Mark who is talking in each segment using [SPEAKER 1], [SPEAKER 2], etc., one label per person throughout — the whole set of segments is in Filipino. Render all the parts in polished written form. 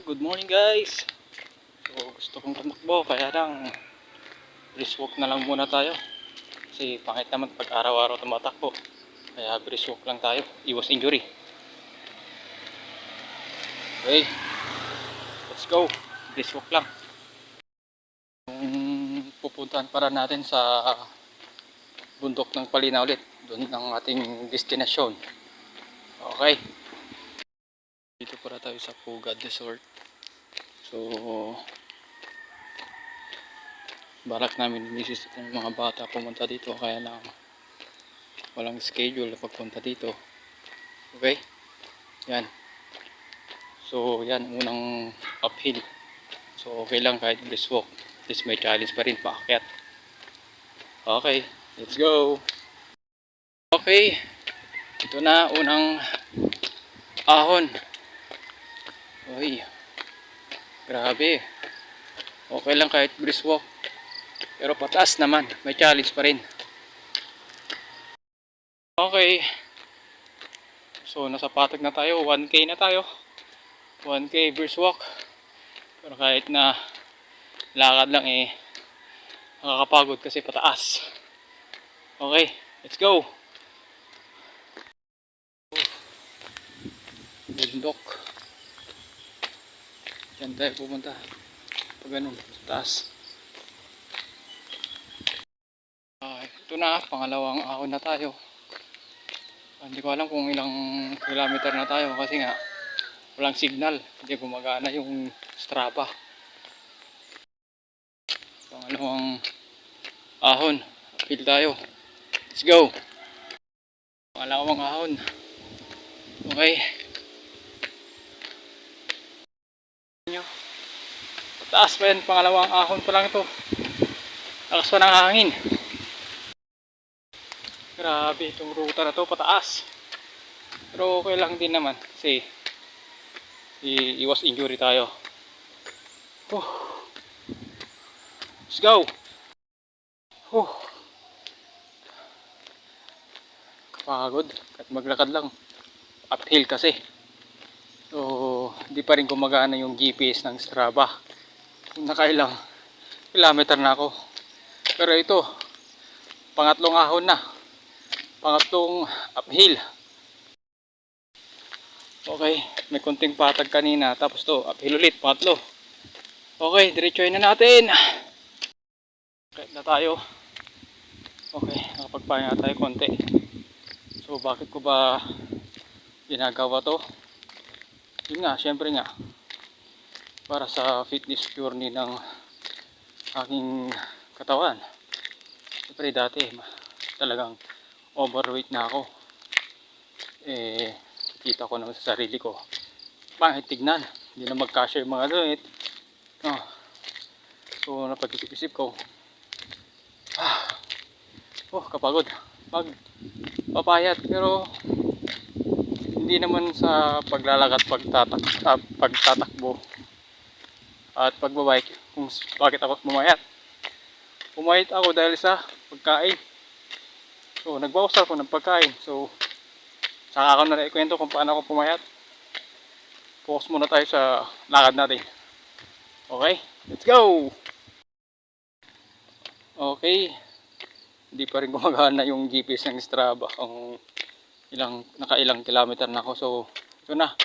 [SPEAKER 1] Good morning guys. So gusto kong tumakbo kaya lang brisk walk na lang muna tayo. Kasi pangit naman pag araw-araw tumatakbo. Kaya brisk walk lang tayo. Iwas injury. Okay, let's go. Brisk walk lang. Yung pupuntahan para natin sa bundok ng Palina ulit. Doon ang ating destinasyon. Okay. Dito para tayo sa Pugad Resort. So balak namin misis ng mga bata pumunta dito kaya lang walang schedule na pagpunta dito. Okay, yan. So yan, unang uphill. So okay lang kahit brisk walk, at least may challenge pa rin paakyat. Okay, let's go. Okay, ito na unang ahon. Uy, grabe. Okay lang kahit brisk walk, pero pataas naman, may challenge pa rin. Okay, so nasa patag na tayo, 1K na tayo, 1K brisk walk. Pero kahit na lakad lang nakakapagod kasi pataas. Okay, let's go. Bundok, dyan tayo pupunta pag ganun, taas. Ito na, pangalawang ahon na tayo. Hindi ko alam kung ilang kilometer na tayo kasi nga walang signal, hindi gumagana yung Strava. Pangalawang ahon, uphill tayo. Let's go. Pangalawang ahon. Okay. Taas pa yan, pangalawang ahon pa lang ito. Lakas pa ng hangin. Grabe itong ruta na to, pataas. Pero okay lang din naman kasi iwas injury tayo. Let's go. Kapagod at maglakad lang, uphill kasi. So hindi pa rin gumagana yung GPS ng Strava. Nakailang kilometer na ako. Pero ito, pangatlong ahon na, pangatlong uphill. Okay, may konting patag kanina, tapos to uphill ulit, pangatlo. Okay, diretsuhin na natin. Kahit na tayo. Okay, nakapagpahinga tayo konti. So bakit ko ba ginagawa to? Yun nga, syempre nga, para sa fitness journey ng aking katawan. Syempre dati talagang overweight na ako. Kita ko naman sa sarili ko, pangit tignan, hindi na magkasya yung mga damit. So napag-isip-isip ko, kapagod papayat, pero hindi naman sa paglalakad, pagtatakbo at pagbabike kung bakit ako pumayat ako dahil sa pagkain. So nagbawas ako ng pagkain, so saka ako na ikwento kung paano ako pumayat. Focus muna tayo sa lakad natin. Okay, let's go. Okay, hindi pa rin gumagana yung GPS ng Strava kung nakailang kilometer na ako. So ito na,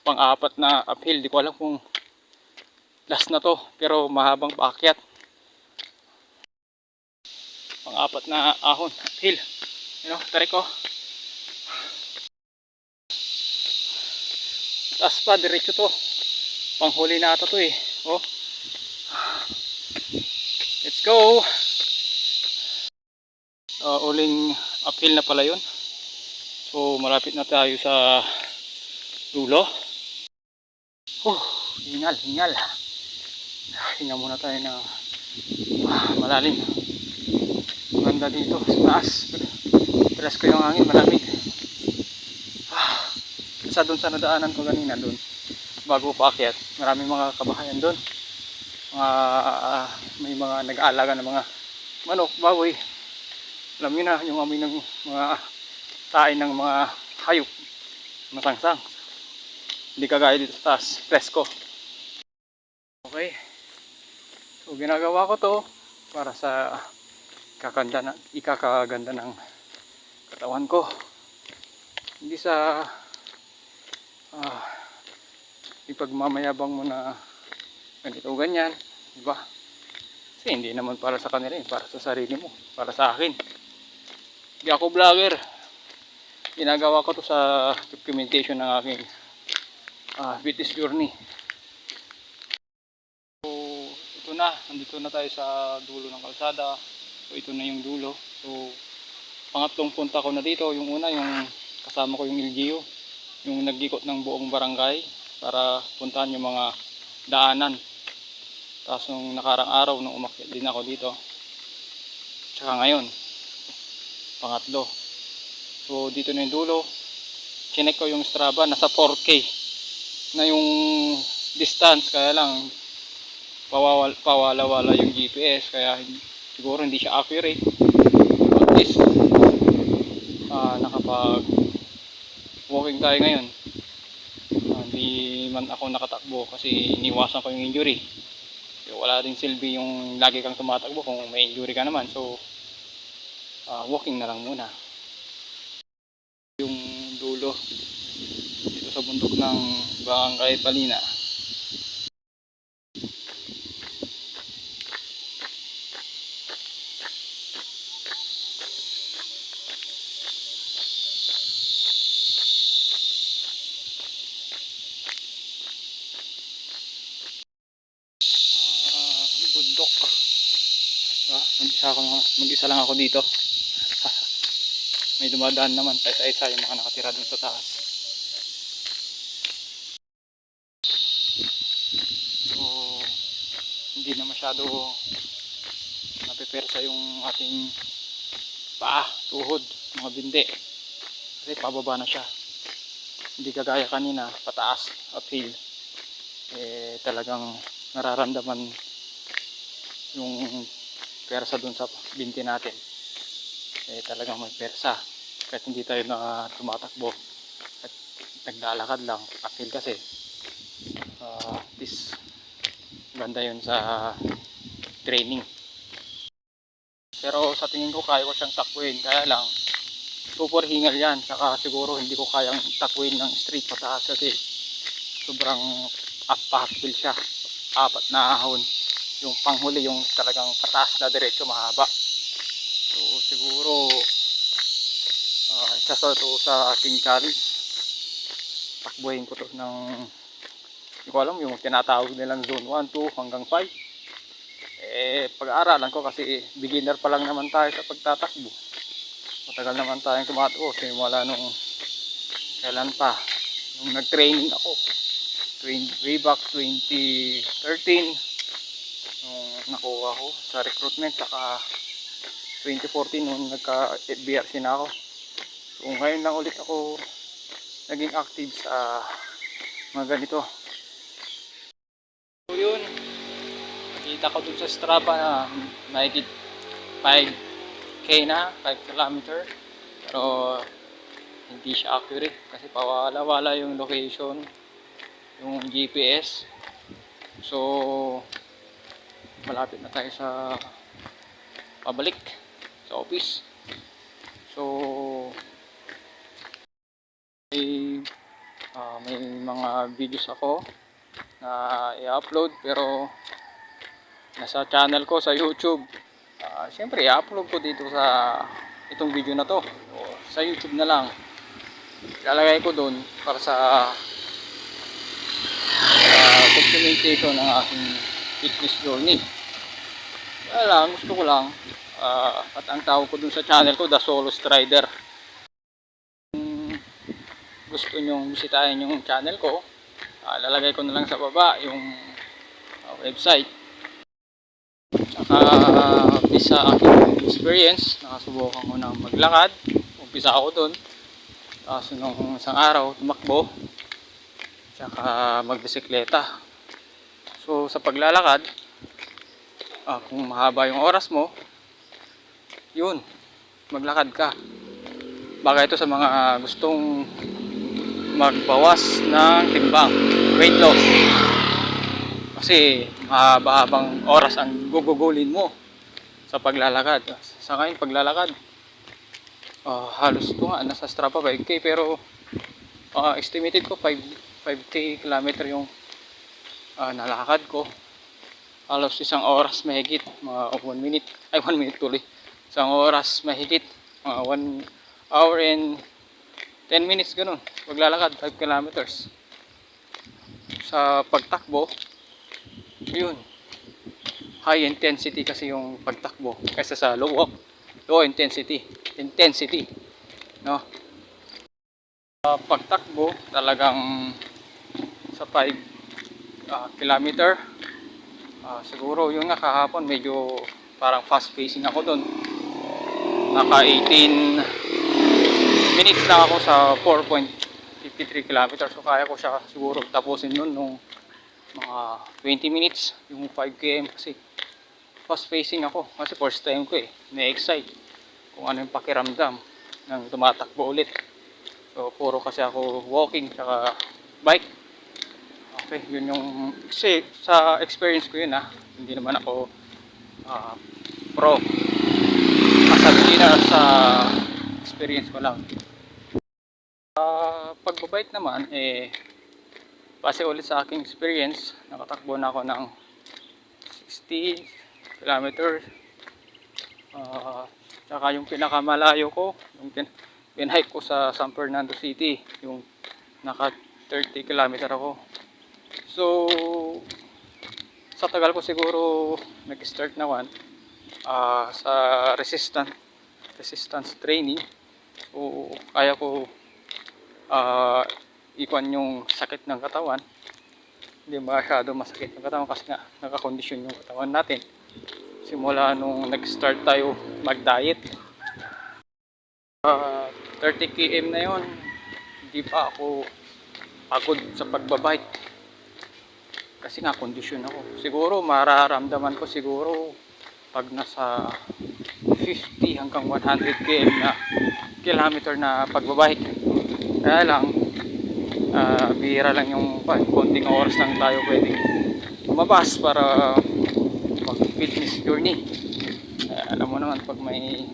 [SPEAKER 1] pang-apat na uphill. Di ko alam kung last na to, pero mahabang paakyat. Pang-apat na ahon, uphill. Tarik ko. Taas pa, diretso to. Panghuli na ata to let's go. Uling uphill na pala yun. So malapit na tayo sa dulo. Hingal. Hinga muna tayo na malalim. Ganda dito sa taas. Pilas ko yung hangin, malamig. Isa dun sa nadaanan ko kanina dun, bago paakyat, maraming mga kabahayan dun. May mga nag-aalaga ng mga manok, baboy. Alam niyo na yung amoy ng mga tain ng mga hayop, masangsang. Hindi kagaya dito sa taas, presko. Okay. So ginagawa ko to para sa ikakaganda ng katawan ko. Hindi sa ipagmamayabang mo na ganito o ganyan, di ba? Kasi hindi naman para sa kanila, para sa sarili mo, para sa akin. Hindi ako vlogger. Ginagawa ko to sa documentation ng aking fitness journey. So ito na, nandito na tayo sa dulo ng kalsada. So ito na yung dulo. So pangatlong punta ko na dito. Yung una, yung kasama ko yung LGU, yung nag-ikot ng buong barangay para puntahan yung mga daanan. Tapos nung nakarang araw nung umakyat din ako dito, tsaka ngayon pangatlo. So dito na yung dulo. Chinek ko yung Strava, nasa 4K na yung distance, kaya lang pawala-wala yung GPS, kaya siguro hindi siya accurate. At least nakapag walking tayo ngayon. Hindi man ako nakatakbo kasi iniwasan ko yung injury. So, wala din silbi yung lagi kang tumatakbo kung may injury ka naman. So walking na lang muna. Yung dulo dito sa bundok ng Barangay Palina. Bundok. Mag-isa lang ako dito. May dumadaan naman pa isa-isa yung mga nakatira dun sa taas. So hindi na masyado napipersa yung ating paa, tuhod, mga bindi, kasi pababa na siya. Hindi kagaya kanina pataas, uphill, talagang nararamdaman yung persa dun sa binti natin. Talagang may persa kahit hindi tayo na tumatakbo at naglalakad lang. Uphill kasi this ganda yun sa training. Pero sa tingin ko kaya ko siyang takbuhin, kaya lang super hingal yan, saka siguro hindi ko kayang takbuhin ng straight pataas kasi sobrang uphill siya. 4 na ahon yung panghuli, yung talagang pataas na diretso mahaba. So siguro isa sa aking challenge, takbuhin ko to ng, hindi ko alam, yung tinatawag nilang zone 1, 2 hanggang 5. Pag-aaralan ko kasi beginner pa lang naman tayo sa pagtatakbo. Matagal naman tayong tumatakbo simula nung kailan pa, nung nag-training ako way back 2013 nung nakuha ko sa recruitment, saka 2014 nung nagka-BRC na ako. So ngayon lang ulit ako naging active sa mga ganito. So yun, nakita ko dun sa Strava na mahigit 5K na, 5 kilometer, pero hindi siya accurate kasi pawala-wala yung location, yung GPS. So malapit na tayo sa pabalik sa office. So may mga videos ako na i-upload pero nasa channel ko sa YouTube. Siyempre i-upload ko dito sa itong video na to, o sa YouTube na lang. Ilalagay ko doon para sa documentation ng aking fitness journey. Kaya lang, gusto ko lang at ang tawag ko dun sa channel ko, The Solo Strider. Gusto nyong bisitahin yung channel ko, lalagay ko na lang sa baba yung website. Tsaka sa aking experience, nakasubukan ko na maglakad. Umpisa ako dun, tapos nung isang araw tumakbo, tsaka magbisikleta. So sa paglalakad, kung mahaba yung oras mo, yun, maglakad ka. Baka ito sa mga gustong magbawas ng timbang, weight loss. Kasi mahaba-habang oras ang gugugulin mo sa paglalakad. Sa ngayon paglalakad, halos ito nga nasa Strava 5K, pero estimated ko 5K kilometer yung nalakad ko. Halos isang oras mahigit, mga 1 minute, ay 1 minute tuloy. Isang oras mahigit, mga 1 hour and 10 minutes ganun. Paglalakad 5 kilometers. Sa pagtakbo, yun, high intensity kasi yung pagtakbo kaysa sa low intensity, no? Pagtakbo talagang sa 5 kilometer, siguro yun nga kahapon medyo parang fast pacing ako doon. Naka 18 minutes lang ako sa 4.53 kilometers. So kaya ko siya siguro tapusin nun nung mga 20 minutes yung 5 km kasi fast pacing ako. Kasi first time ko na-excite kung ano yung pakiramdam ng tumatakbo ulit. So puro kasi ako walking tsaka bike. Okay, yun yung kasi sa experience ko yun hindi naman ako pro. As a beginner, sa experience ko lang. Pagbabike naman base ulit sa aking experience, nakatakbo na ako ng 60 kilometers. Tsaka yung pinakamalayo ko, yung pinhike ko sa San Fernando City, yung naka 30 kilometer ako. So sa tagal ko siguro nag-start na sa resistance training. So kaya ko ikuan yung sakit ng katawan. Hindi masyado masakit yung katawan kasi nga nakakondisyon yung katawan natin simula nung nag-start tayo mag-diet. 30 km na yon, hindi pa ako pagod sa pagbabike kasi nga kondisyon ako. Siguro mararamdaman ko siguro pag nasa 50 hanggang 100 km na kilometer na pagbabike. Kaya lang bihira lang yung konting oras lang tayo pwedeng lumabas para mag fitness journey. Alam mo naman pag may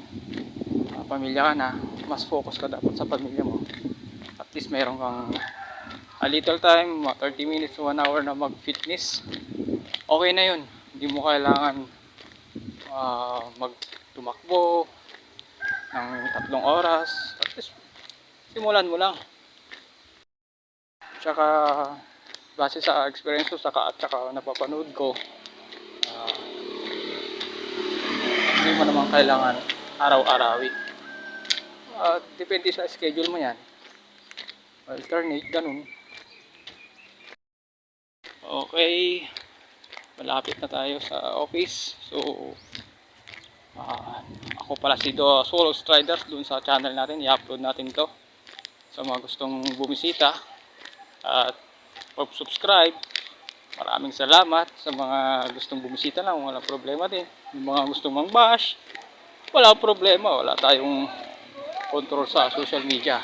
[SPEAKER 1] pamilya ka na, mas focus ka dapat sa pamilya mo. At least mayroon kang a little time, 30 minutes to 1 hour na mag fitness. Okay na yun, hindi mo kailangan magtumakbo ng 3 oras. At least simulan mo lang. Tsaka base sa experience ko at saka napapanood ko, hindi mo naman kailangan araw-arawin. Depende sa schedule mo yan, alternate ganun. Okay, malapit na tayo sa office. So ako pala si Do Solo Striders. Dun sa channel natin i-upload natin to sa mga gustong bumisita at subscribe. Maraming salamat sa mga gustong bumisita lang, walang problema din. Yung mga gustong mang-bash, wala problema, wala tayong control sa social media.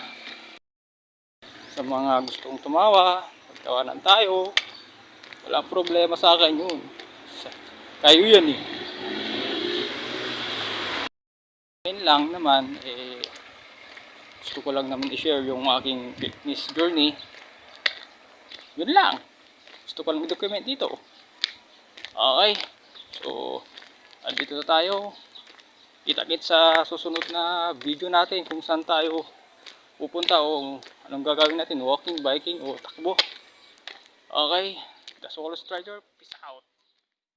[SPEAKER 1] Sa mga gustong tumawa, magtawanan tayo, wala problema sa akin yun. Kayo yan Ngayon lang naman gusto ko lang naman i-share yung aking fitness journey. Yun lang. Gusto ko lang i-document dito. Okay. So andito na tayo. Kita-kits sa susunod na video natin kung saan tayo pupunta o anong gagawin natin, walking, biking o takbo. Okay, The Solo Strider, peace out.